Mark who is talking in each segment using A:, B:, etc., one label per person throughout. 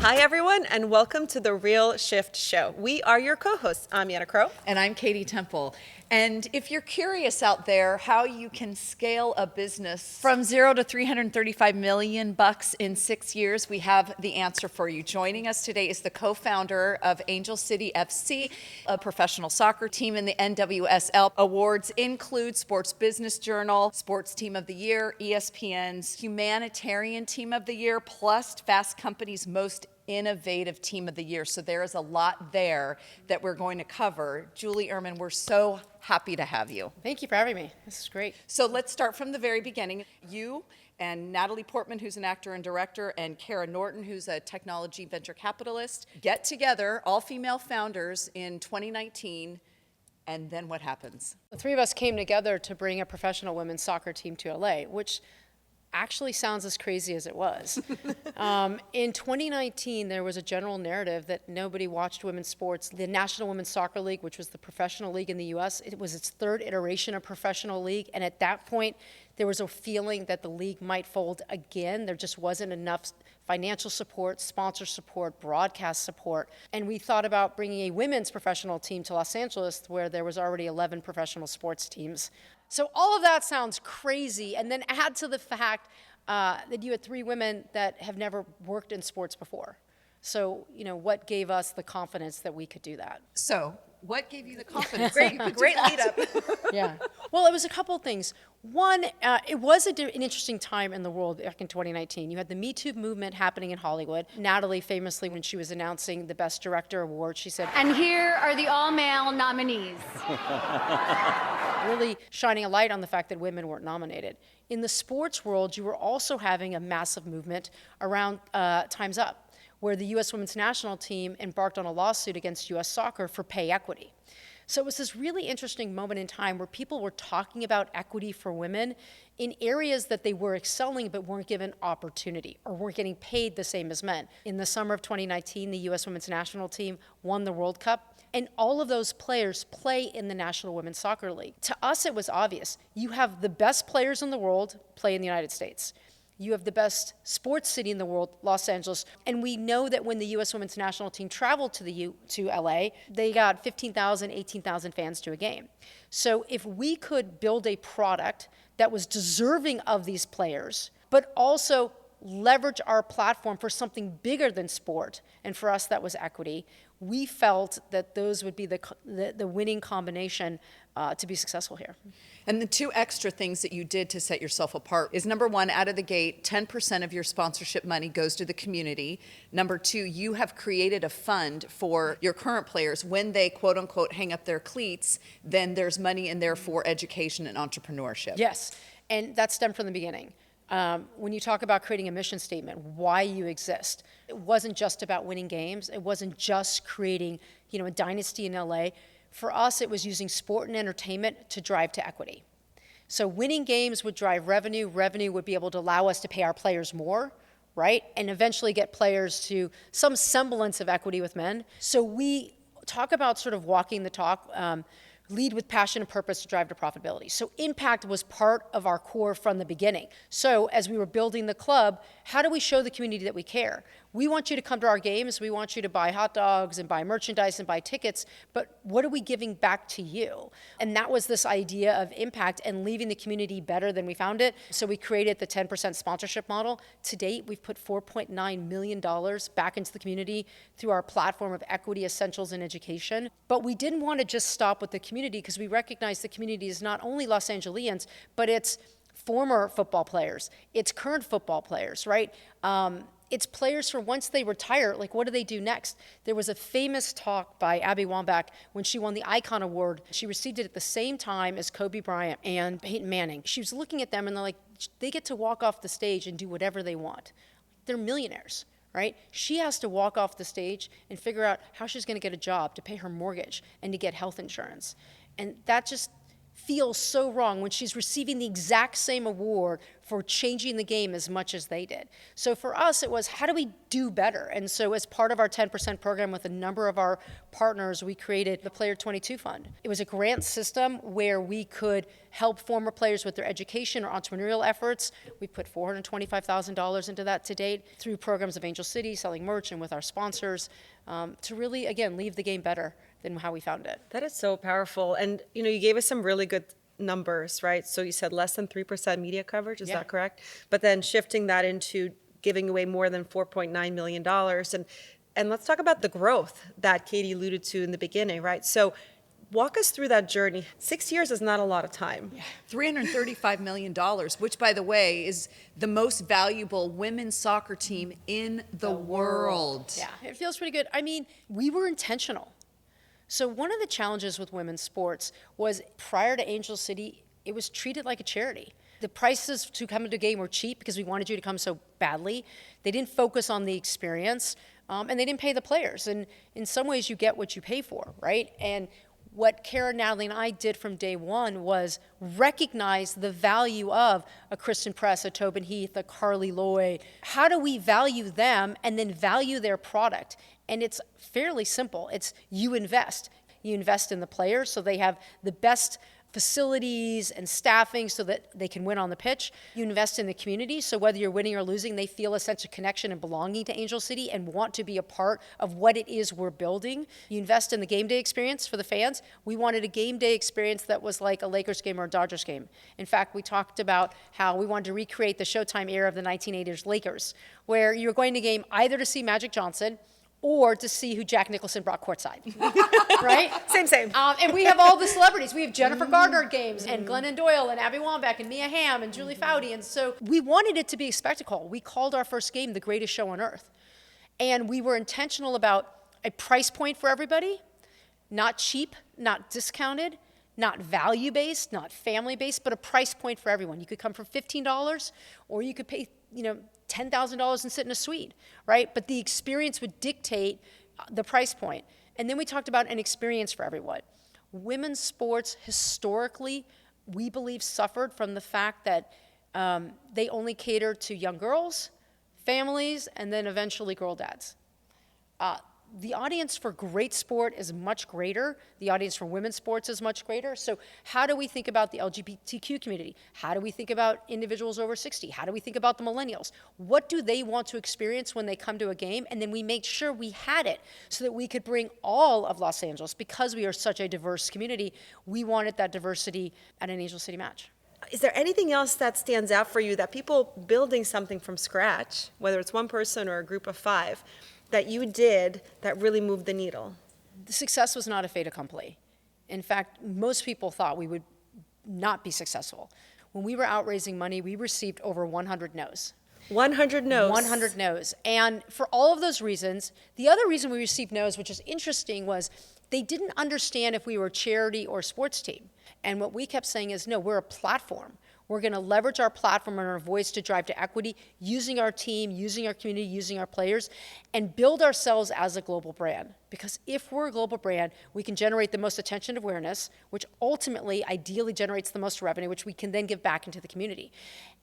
A: Hi, everyone, and welcome to the Real Shift Show. We are your co-hosts. I'm Crowe.
B: And I'm Katy Temple. And if you're curious out there how you can scale a business from $0 to $335 million in 6 years, we have the answer for you. Joining us today is the co-founder of Angel City FC, a professional soccer team in the NWSL. Awards include Sports Business Journal, Sports Team of the Year, ESPN's Humanitarian Team of the Year, plus Fast Company's Most Innovative Team of the Year. So there is a lot there that we're going to cover. Julie Uhrman, we're so happy to have you.
C: Thank you for having me. This is great.
B: So let's start from the very beginning. You and Natalie Portman, who's an actor and director, and Nortman, who's a technology venture capitalist, get together, all-female founders, in 2019. And then what happens?
C: The three of us came together to bring a professional women's soccer team to LA, which actually sounds as crazy as it was. In 2019, there was a general narrative that nobody watched women's sports. The National Women's Soccer League, which was the professional league in the US, it was its third iteration of professional league. And at that point, there was a feeling that the league might fold again. There just wasn't enough financial support, sponsor support, broadcast support. And we thought about bringing a women's professional team to Los Angeles, where there was already 11 professional sports teams. So all of that sounds crazy, and then add to the fact that you had three women that have never worked in sports before. So, what gave us the confidence that we could do that?
B: So, what gave you the confidence?
A: Great lead up.
C: Yeah. Well, it was a couple of things. One, it was an interesting time in the world back in 2019. You had the Me Too movement happening in Hollywood. Natalie, famously, when she was announcing the Best Director award, she said,
D: "And here are the all-male nominees."
C: Really shining a light on the fact that women weren't nominated. In the sports world, you were also having a massive movement around Time's Up, where the U.S. women's national team embarked on a lawsuit against U.S. soccer for pay equity. So it was this really interesting moment in time where people were talking about equity for women in areas that they were excelling but weren't given opportunity or weren't getting paid the same as men. In the summer of 2019, the U.S. women's national team won the World Cup, and all of those players play in the National Women's Soccer League. To us, it was obvious. You have the best players in the world play in the United States. You have the best sports city in the world, Los Angeles. And we know that when the U.S. women's national team traveled to LA, they got 15,000, 18,000 fans to a game. So if we could build a product that was deserving of these players, but also leverage our platform for something bigger than sport, and for us that was equity, we felt that those would be the winning combination to be successful here.
B: And the two extra things that you did to set yourself apart is, number one, out of the gate, 10% of your sponsorship money goes to the community. Number two, you have created a fund for your current players. When they, quote unquote, hang up their cleats, then there's money in there for education and entrepreneurship.
C: Yes, and that stemmed from the beginning. When you talk about creating a mission statement, why you exist, it wasn't just about winning games. It wasn't just creating, a dynasty in LA. For us, it was using sport and entertainment to drive to equity. So winning games would drive revenue. Revenue would be able to allow us to pay our players more, right? And eventually get players to some semblance of equity with men. So we talk about sort of walking the talk, lead with passion and purpose to drive to profitability. So impact was part of our core from the beginning. So as we were building the club, how do we show the community that we care? We want you to come to our games. We want you to buy hot dogs and buy merchandise and buy tickets, but what are we giving back to you? And that was this idea of impact and leaving the community better than we found it. So we created the 10% sponsorship model. To date, we've put $4.9 million back into the community through our platform of equity, essentials, and education. But we didn't want to just stop with the community because we recognize the community is not only Los Angeles, but it's former football players, it's current football players, right? It's players for once they retire, like what do they do next? There was a famous talk by Abby Wambach when she won the Icon Award. She received it at the same time as Kobe Bryant and Peyton Manning. She was looking at them and they're like, they get to walk off the stage and do whatever they want. They're millionaires, right? She has to walk off the stage and figure out how she's gonna get a job to pay her mortgage and to get health insurance. And that just feels so wrong when she's receiving the exact same award for changing the game as much as they did. So for us, it was, how do we do better? And so as part of our 10% program with a number of our partners, we created the Player 22 Fund. It was a grant system where we could help former players with their education or entrepreneurial efforts. We put $425,000 into that to date through programs of Angel City, selling merch, and with our sponsors, to really, again, leave the game better than how we found it.
A: That is so powerful. And, you gave us some really good numbers, right? So you said less than 3% media coverage, is that correct? But then shifting that into giving away more than $4.9 million. And let's talk about the growth that Katy alluded to in the beginning, right? So walk us through that journey. 6 years is not a lot of time.
B: Yeah. $335 million, which, by the way, is the most valuable women's soccer team in the world.
C: Yeah, it feels pretty good. I mean, we were intentional. So one of the challenges with women's sports was prior to Angel City, it was treated like a charity. The prices to come into a game were cheap because we wanted you to come so badly. They didn't focus on the experience, and they didn't pay the players. And in some ways, you get what you pay for, right? And what Kara, Natalie, and I did from day one was recognize the value of a Kristen Press, a Tobin Heath, a Carly Loy. How do we value them and then value their product? And it's fairly simple. It's you invest. You invest in the players so they have the best facilities and staffing so that they can win on the pitch. You invest in the community, so whether you're winning or losing, they feel a sense of connection and belonging to Angel City and want to be a part of what it is we're building. You invest in the game day experience for the fans. We wanted a game day experience that was like a Lakers game or a Dodgers game. In fact, we talked about how we wanted to recreate the Showtime era of the 1980s Lakers, where you were going to game either to see Magic Johnson or to see who Jack Nicholson brought courtside, right?
A: Same.
C: And we have all the celebrities. We have Jennifer Gardner at games, and Glennon Doyle, and Abby Wambach, and Mia Hamm, and Julie Foudy. And so we wanted it to be a spectacle. We called our first game the greatest show on earth. And we were intentional about a price point for everybody, not cheap, not discounted, not value-based, not family-based, but a price point for everyone. You could come for $15, or you could pay, $10,000 and sit in a suite, right? But the experience would dictate the price point. And then we talked about an experience for everyone. Women's sports historically, we believe, suffered from the fact that they only catered to young girls, families, and then eventually girl dads. The audience for great sport is much greater. The audience for women's sports is much greater. So how do we think about the LGBTQ community? How do we think about individuals over 60? How do we think about the millennials? What do they want to experience when they come to a game? And then we made sure we had it so that we could bring all of Los Angeles. Because we are such a diverse community, we wanted that diversity at an Angel City match.
A: Is there anything else that stands out for you that people building something from scratch, whether it's one person or a group of five, that you did that really moved the needle?
C: The success was not a fait accompli. In fact, most people thought we would not be successful. When we were out raising money, we received over 100 no's.
A: 100 no's.
C: 100 no's. And for all of those reasons, the other reason we received no's, which is interesting, was they didn't understand if we were a charity or a sports team. And what we kept saying is, no, we're a platform. We're going to leverage our platform and our voice to drive to equity, using our team, using our community, using our players, and build ourselves as a global brand. Because if we're a global brand, we can generate the most attention and awareness, which ultimately, ideally generates the most revenue, which we can then give back into the community.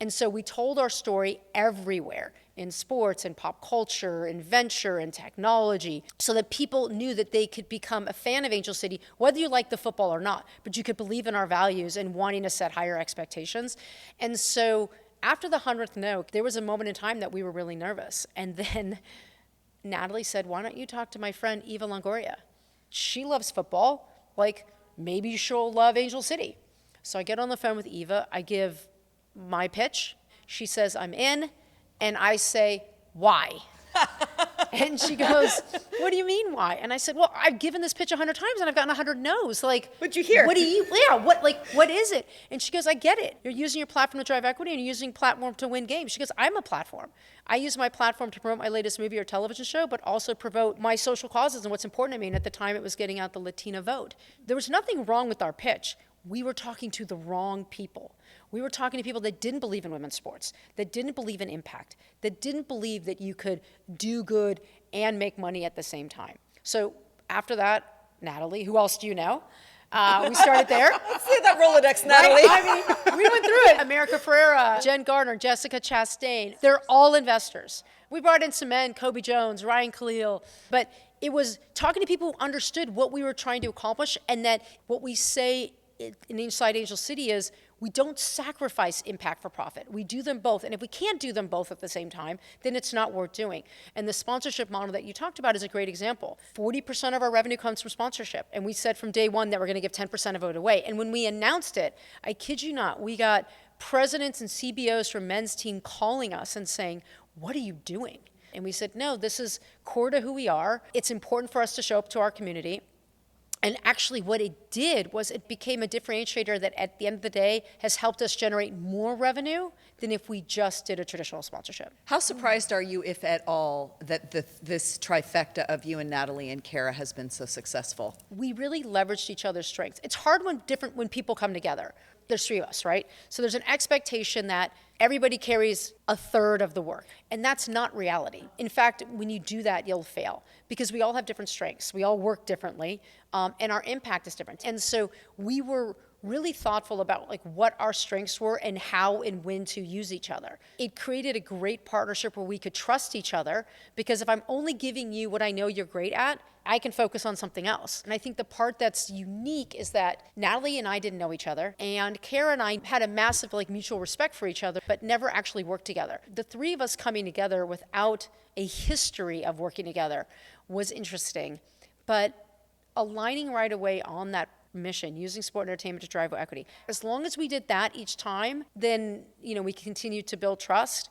C: And so we told our story everywhere, in sports, in pop culture, in venture, in technology, so that people knew that they could become a fan of Angel City, whether you like the football or not, but you could believe in our values and wanting to set higher expectations. And so after the 100th no, there was a moment in time that we were really nervous. And then Natalie said, why don't you talk to my friend Eva Longoria? She loves football. Maybe she'll love Angel City. So I get on the phone with Eva. I give my pitch. She says, I'm in. And I say, why? And she goes, what do you mean why? And I said, well, I've given this pitch 100 times and I've gotten 100 no's.
A: What'd you hear?
C: What is it? And she goes, I get it. You're using your platform to drive equity and you're using platform to win games. She goes, I'm a platform. I use my platform to promote my latest movie or television show, but also promote my social causes and what's important to me. And at the time, it was getting out the Latina vote. There was nothing wrong with our pitch. We were talking to the wrong people. We were talking to people that didn't believe in women's sports, that didn't believe in impact, that didn't believe that you could do good and make money at the same time. So after that, Natalie, who else do you know, We started there.
A: See that Rolodex, Natalie.
C: I mean, we went through it. America Ferrera, Jen Gardner, Jessica Chastain, they're all investors. We brought in some men, Kobe Jones, Ryan Khalil, but it was talking to people who understood what we were trying to accomplish, and that what we say in Inside Angel City is we don't sacrifice impact for profit. We do them both. And if we can't do them both at the same time, then it's not worth doing. And the sponsorship model that you talked about is a great example. 40% of our revenue comes from sponsorship. And we said from day one that we're going to give 10% of it away. And when we announced it, I kid you not, we got presidents and CBOs from men's team calling us and saying, what are you doing? And we said, no, this is core to who we are. It's important for us to show up to our community. And actually what it did was it became a differentiator that at the end of the day has helped us generate more revenue than if we just did a traditional sponsorship.
B: How surprised are you, if at all, that this trifecta of you and Natalie and Kara has been so successful?
C: We really leveraged each other's strengths. It's hard when people come together. There's three of us, right? So there's an expectation that everybody carries a third of the work. And that's not reality. In fact, when you do that, you'll fail because we all have different strengths. We all work differently, and our impact is different. And so we were really thoughtful about like what our strengths were and how and when to use each other. It created a great partnership where we could trust each other, because if I'm only giving you what I know you're great at, I can focus on something else. And I think the part that's unique is that Natalie and I didn't know each other, and Kara and I had a massive like mutual respect for each other, but never actually worked together. The three of us coming together without a history of working together was interesting, but aligning right away on that mission, using sport and entertainment to drive equity. As long as we did that each time, then, we continued to build trust.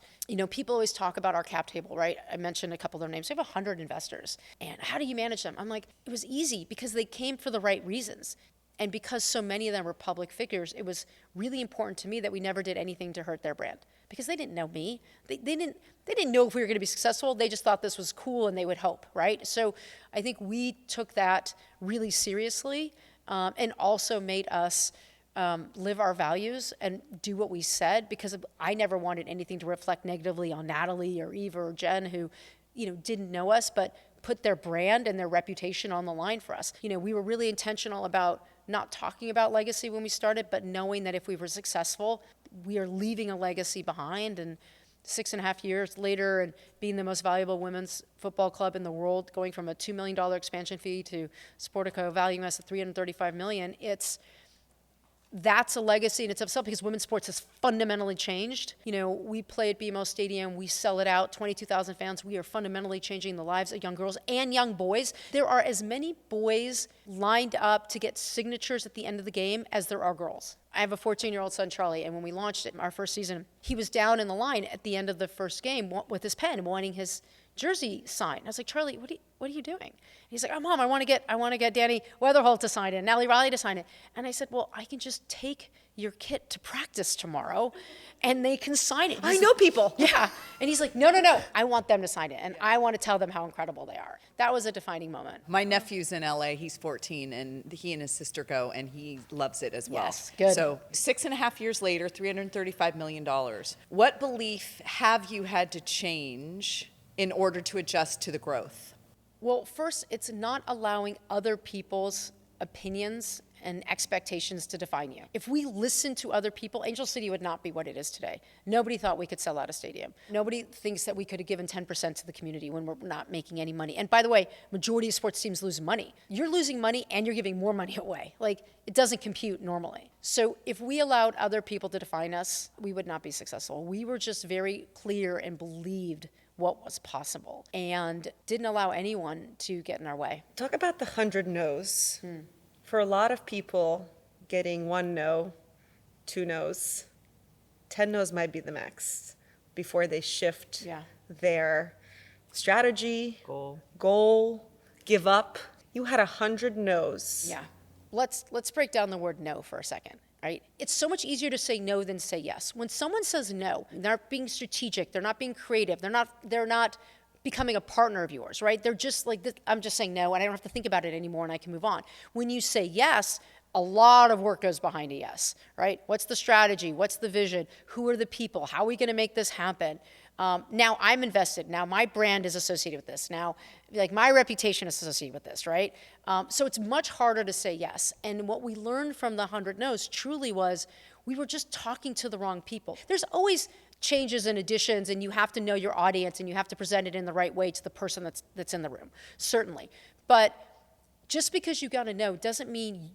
C: People always talk about our cap table, right? I mentioned a couple of their names. We have 100 investors. And how do you manage them? I'm like, it was easy because they came for the right reasons. And because so many of them were public figures, it was really important to me that we never did anything to hurt their brand, because they didn't know me. They didn't know if we were going to be successful. They just thought this was cool and they would hope, right? So I think we took that really seriously. And also made us live our values and do what we said, because I never wanted anything to reflect negatively on Natalie or Eva or Jen, who, didn't know us, but put their brand and their reputation on the line for us. We were really intentional about not talking about legacy when we started, but knowing that if we were successful, we are leaving a legacy behind. And 6.5 years later, and being the most valuable women's football club in the world, going from a $2 million expansion fee to Sportico valuing us at $335 million, that's a legacy in itself, because women's sports has fundamentally changed. We play at BMO Stadium, we sell it out, 22,000 fans. We are fundamentally changing the lives of young girls and young boys. There are as many boys lined up to get signatures at the end of the game as there are girls. I have a 14-year-old son, Charlie, and when we launched it, our first season, he was down in the line at the end of the first game with his pen, wanting his jersey signed. I was like, Charlie, what are you doing? And he's like, oh, Mom, I want to get Danny Weatherholt to sign it, and Nellie Riley to sign it. And I said, well, I can just take your kit to practice tomorrow, and they can sign it.
A: I know people.
C: Yeah. And he's like, no, I want them to sign it, and I want to tell them how incredible they are. That was a defining moment.
B: My nephew's in LA, he's 14, and he and his sister go, and he loves it as well.
C: Yes, good.
B: So 6.5 years later, $335 million. What belief have you had to change in order to adjust to the growth?
C: Well, first, it's not allowing other people's opinions and expectations to define you. If we listened to other people, Angel City would not be what it is today. Nobody thought we could sell out a stadium. Nobody thinks that we could have given 10% to the community when we're not making any money. And by the way, majority of sports teams lose money. You're losing money and you're giving more money away. Like, it doesn't compute normally. So if we allowed other people to define us, we would not be successful. We were just very clear and believed what was possible and didn't allow anyone to get in our way.
A: Talk about the 100 no's. For a lot of people, getting 1 no, 2 no's, 10 no's might be the max before they shift their strategy, goal, give up. You had 100 no's.
C: Yeah. Let's break down the word no for a second. Right? It's so much easier to say no than say yes. When someone says no, they're not being strategic, they're not being creative, they're not becoming a partner of yours, right? They're just like, I'm just saying no, and I don't have to think about it anymore, and I can move on. When you say yes, a lot of work goes behind a yes, right? What's the strategy? What's the vision? Who are the people? How are we going to make this happen? Now I'm invested. Now my brand is associated with this. Now, like my reputation is associated with this, right? So it's much harder to say yes. And what we learned from the 100 No's truly was we were just talking to the wrong people. There's always changes and additions, and you have to know your audience, and you have to present it in the right way to the person that's in the room, certainly. But just because you got a no doesn't mean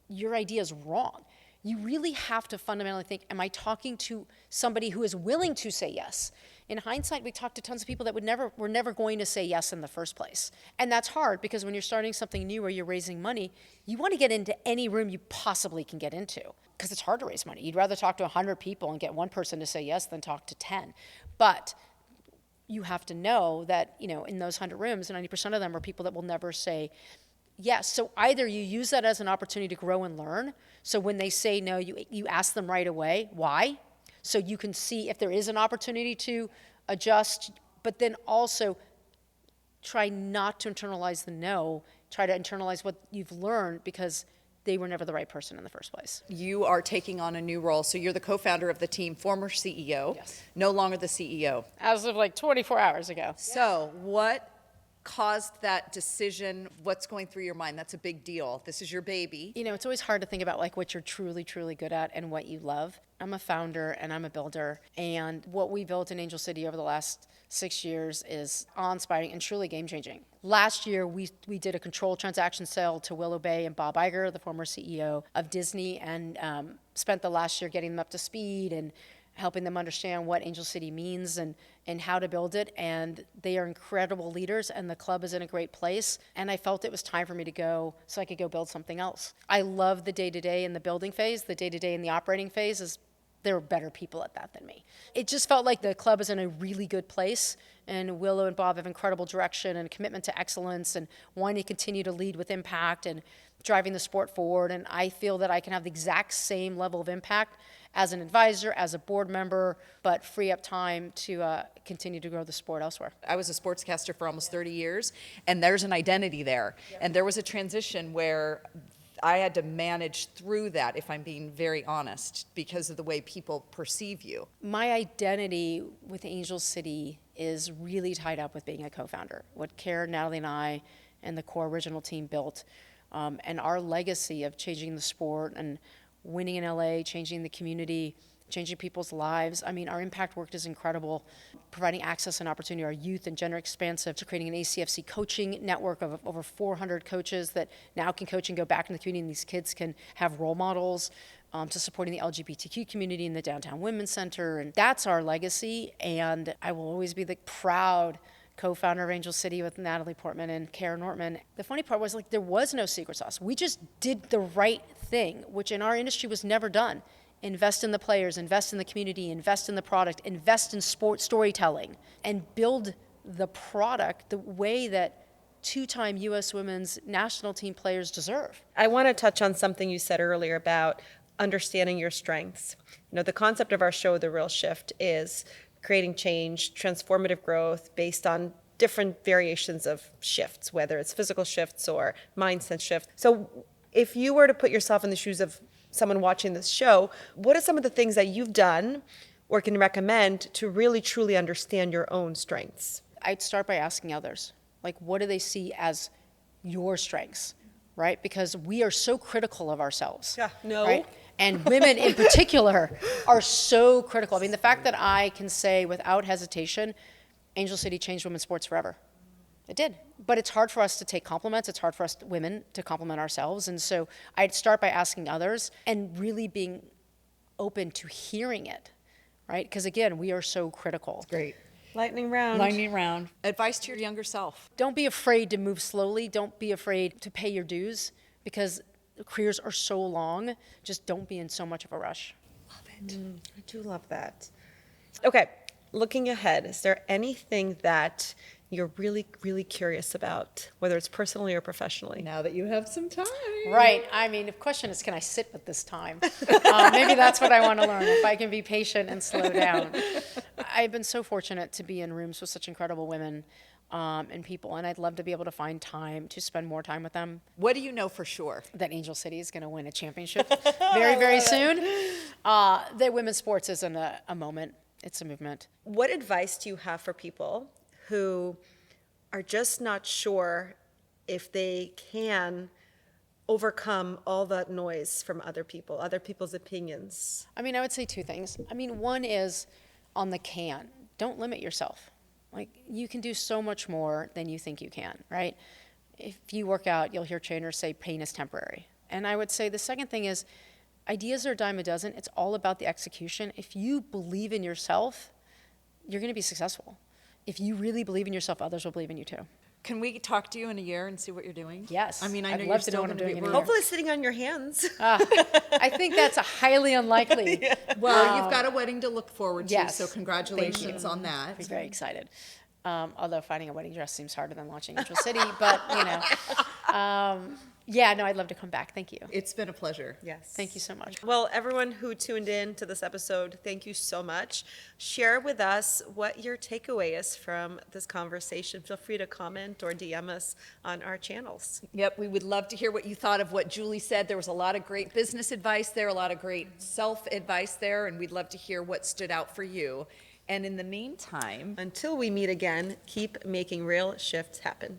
C: your idea is wrong. You really have to fundamentally think, am I talking to somebody who is willing to say yes? In hindsight, we talked to tons of people that were never going to say yes in the first place. And that's hard because when you're starting something new or you're raising money, you want to get into any room you possibly can get into because it's hard to raise money. You'd rather talk to 100 people and get one person to say yes than talk to 10. But you have to know that, in those 100 rooms, 90% of them are people that will never say yes. So either you use that as an opportunity to grow and learn. So when they say no, you ask them right away, why? So you can see if there is an opportunity to adjust, but then also try not to internalize the no, try to internalize what you've learned because they were never the right person in the first place.
B: You are taking on a new role. So you're the co-founder of the team, former CEO,
C: Yes.
B: no longer the CEO.
C: As of like 24 hours ago.
B: So what caused that decision? What's going through your mind? That's a big deal. This is your baby.
C: It's always hard to think about like what you're truly, truly good at and what you love. I'm a founder and I'm a builder. And what we built in Angel City over the last 6 years is awe-inspiring and truly game-changing. Last year, we did a controlled transaction sale to Willow Bay and Bob Iger, the former CEO of Disney, and spent the last year getting them up to speed and helping them understand what Angel City means and how to build it. And they are incredible leaders, and the club is in a great place. And I felt it was time for me to go so I could go build something else. I love the day-to-day in the building phase. The day-to-day in the operating phase is there are better people at that than me. It just felt like the club is in a really good place, and Willow and Bob have incredible direction and commitment to excellence and wanting to continue to lead with impact and driving the sport forward. And I feel that I can have the exact same level of impact as an advisor, as a board member, but free up time to continue to grow the sport elsewhere.
B: I was a sportscaster for almost 30 years, and there's an identity there. Yep. And there was a transition where I had to manage through that, if I'm being very honest, because of the way people perceive you.
C: My identity with Angel City is really tied up with being a co-founder. What Karen, Natalie, and I, and the core original team built, and our legacy of changing the sport and winning in LA, changing the community, changing people's lives. I mean, our impact work is incredible, providing access and opportunity to our youth and gender expansive, to creating an ACFC coaching network of over 400 coaches that now can coach and go back in the community, and these kids can have role models, to supporting the LGBTQ community in the Downtown Women's Center. And that's our legacy, and I will always be the proud co-founder of Angel City with Natalie Portman and Karen Nortman. The funny part was there was no secret sauce. We just did the right thing, which in our industry was never done. Invest in the players, invest in the community, invest in the product, invest in sport storytelling, and build the product the way that two-time U.S. women's national team players deserve.
A: I want to touch on something you said earlier about understanding your strengths. The concept of our show, The Real Shift, is creating change, transformative growth based on different variations of shifts, whether it's physical shifts or mindset shifts. So if you were to put yourself in the shoes of someone watching this show, what are some of the things that you've done or can recommend to really truly understand your own strengths?
C: I'd start by asking others, what do they see as your strengths, right? Because we are so critical of ourselves.
A: Yeah, no.
C: Right? And women in particular are so critical. I mean, the fact that I can say without hesitation, Angel City changed women's sports forever. It did. But it's hard for us to take compliments. It's hard for us women to compliment ourselves. And so I'd start by asking others and really being open to hearing it, right? Because again, we are so critical.
B: Great.
A: Lightning round.
B: Lightning round. Advice to your younger self.
C: Don't be afraid to move slowly. Don't be afraid to pay your dues because careers are so long. Just don't be in so much of a rush.
B: Love it.
A: I do love that. Okay, looking ahead, is there anything that you're really, really curious about, whether it's personally or professionally?
B: Now that you have some time.
C: Right. I mean, the question is, can I sit with this time? Maybe that's what I want to learn, if I can be patient and slow down. I've been so fortunate to be in rooms with such incredible women and people, and I'd love to be able to find time to spend more time with them.
B: What do you know for sure?
C: That Angel City is going to win a championship very, very soon. That women's sports isn't a moment. It's a movement.
A: What advice do you have for people who are just not sure if they can overcome all that noise from other people, other people's opinions?
C: I mean, I would say two things. I mean, one is on the can. Don't limit yourself. Like, you can do so much more than you think you can, right? If you work out, you'll hear trainers say pain is temporary. And I would say the second thing is ideas are a dime a dozen. It's all about the execution. If you believe in yourself, you're going to be successful. If you really believe in yourself, others will believe in you too.
B: Can we talk to you in a year and see what you're doing?
C: Yes.
B: I mean, I
C: I'd
B: know
C: love
B: you're
C: to know
B: still
C: what I'm
B: going to
C: doing
B: be.
C: in a year.
A: Hopefully sitting on your hands.
C: I think that's a highly unlikely.
B: Well, you've got a wedding to look forward to,
C: Yes.
B: so congratulations on that.
C: I'm very excited. Although finding a wedding dress seems harder than launching Angel City, but you know. Yeah, no, I'd love to come back. Thank you.
B: It's been a pleasure.
A: Yes.
C: Thank you so much.
A: Well, everyone who tuned in to this episode, thank you so much. Share with us what your takeaway is from this conversation. Feel free to comment or DM us on our channels.
B: Yep, we would love to hear what you thought of what Julie said. There was a lot of great business advice there, a lot of great self-advice there, and we'd love to hear what stood out for you. And in the meantime,
A: Until we meet again, keep making real shifts happen.